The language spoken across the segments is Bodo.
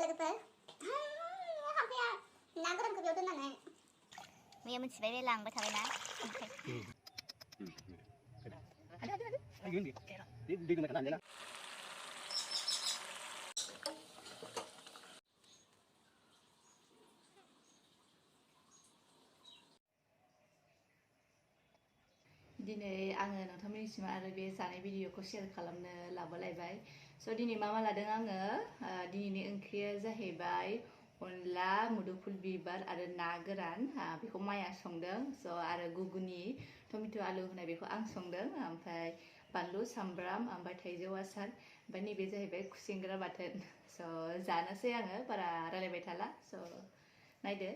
बेगरफोर हाफाया ना गोरानखौ बेयाव दोननानै मैया मोनथिबाय बे लांबाय थाबायना दिनै आङो नोंथांमोननिसिम आरो बे जानाय भिडिअखौ शेयार खालामनो लाबोलायबाय स' दिनै मा लादों आङो दिनैनि ओंख्रिया जाहैबाय अनला मुदुफुल बिबार आरो ना गोरान बेखौ माया संदों स' आरो गुगुनि टमेट' आलु होनाय बेखौ आं संदों ओमफ्राय बानलु सामब्राम ओमफ्राय थाइजौ आसार ओमफ्राय नैबे जाहैबाय खुसेंग्रा बाथोन स' जानोसै आङो बारा रायलायबाय थाला स' नायदो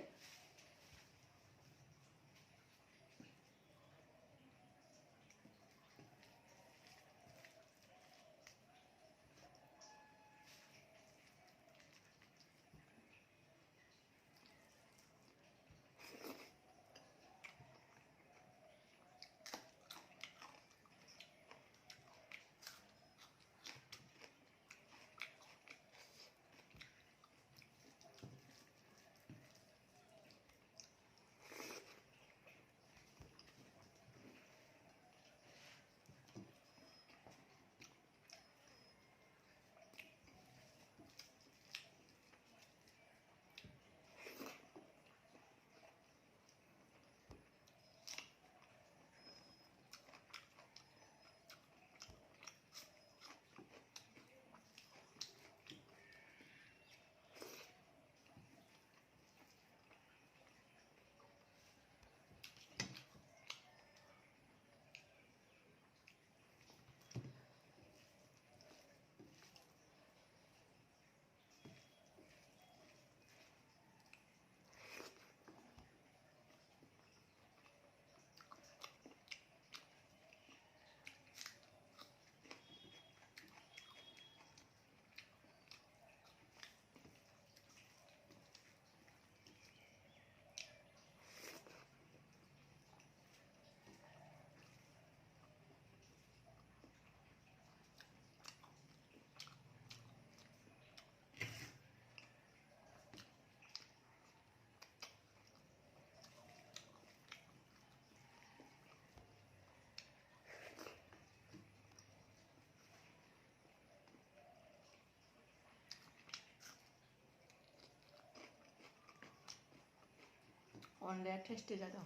अनलाया टेस्टि जादों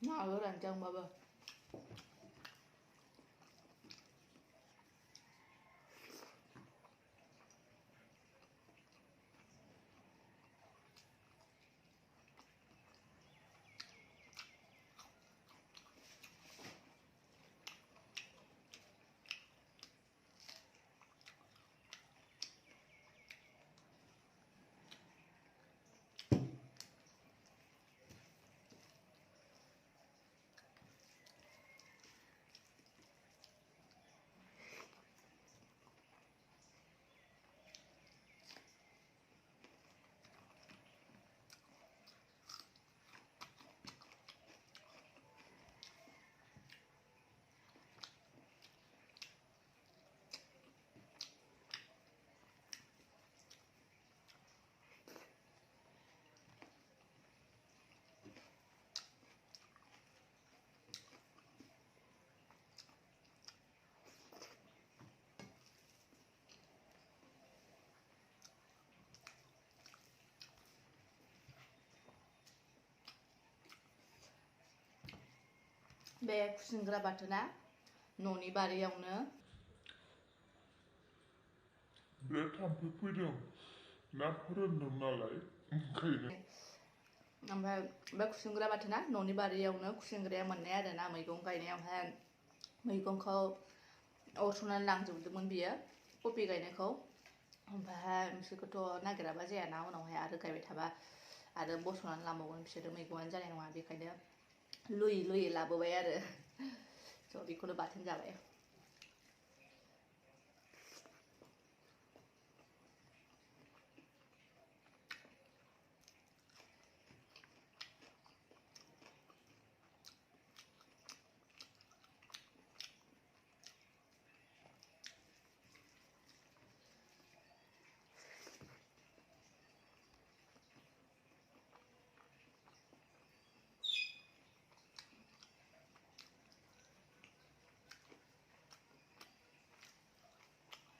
ना गोरानजोंबाबो बे खुसेंग्रा बाथोना न'नि बारियावनो बे थाम्फै फैदों ना फोरानदों नालाय ओंखायनो ओमफ्राय बे खुसेंग्रा बाथोना न'नि बारियावनो खुसेंग्राया मोननाय आरोना मैगं गायनायावहाय मैगंखौ अरस'नानै लांजोबदोंमोन बियो कफि गायनायखौ ओमफ्राय बिसोरखौथ' नागिराबा जायाना उनावहाय आरो गायबाय थाबा आरो बस'नानै लांबावगोन बिसोरो मैगंआनो जानाय नङा बेखायनो लुयै लुयै लाबोबाय आरो स' बेखौनो बाथोन जाबाय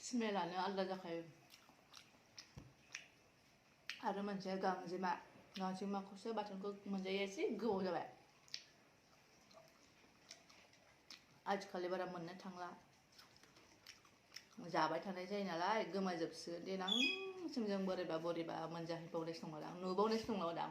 स्मेलानो आलदा जाखायो आरो मोनसे गांजेमाखौसो बाथोनखौ मोनजायो एसे गोबाव जाबाय आजिखालि बारा मोननो थांला जाबाय थानाय जायो नालाय गोमाजोबसिगोन देनांसिम जों बोरैबा मोनजाहैबावनायसो नंलादां नुबावनायसो नंलादां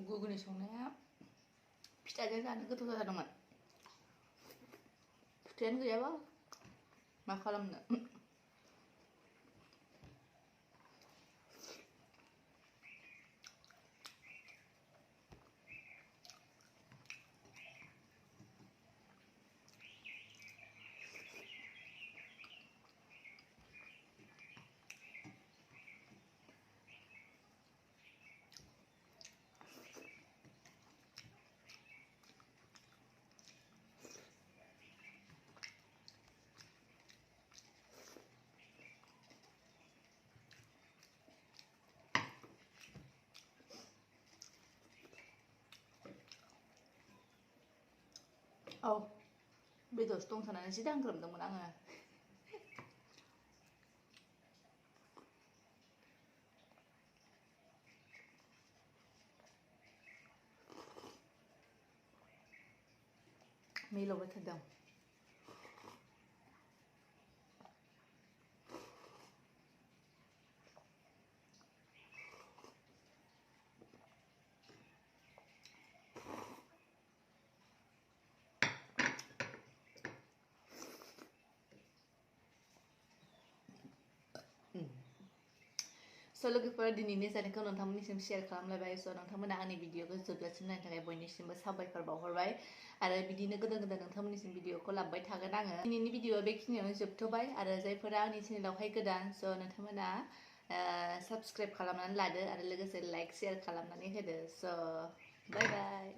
गुगुनि संनाया फिथाजों जानो गोथाव जादोंमोन फिथायानो गैयाबा मा खालामनो औ बेदरसो दंथारनानै जि दांग्रोमदोंमोन आङो मिलौलायथारदों स' लोगोफोर दिनैनि जानायखौ नोंथांमोननिसिम शेयार खालामलायबाय स' नोंथांमोना आंनि भिडिअखौ जोबजासिम नायनो थाखाय बयनिसिमबो साबायखर बावहरबाय आरो बिदिनो गोदान नोंथांमोननिसिम भिडिअखौ लाबोबाय थागोन आङो दिनैनि भिडिअआ बेखिनियावनो जोबथ'बाय आरो जायफोरा आंनि चेनेलावहाय गोदान स' नोंथांमोना साबस्क्राइब खालामनानै लादो आरो लोगोसे लाइक शेयार खालामनानै होदो स' बाय बाय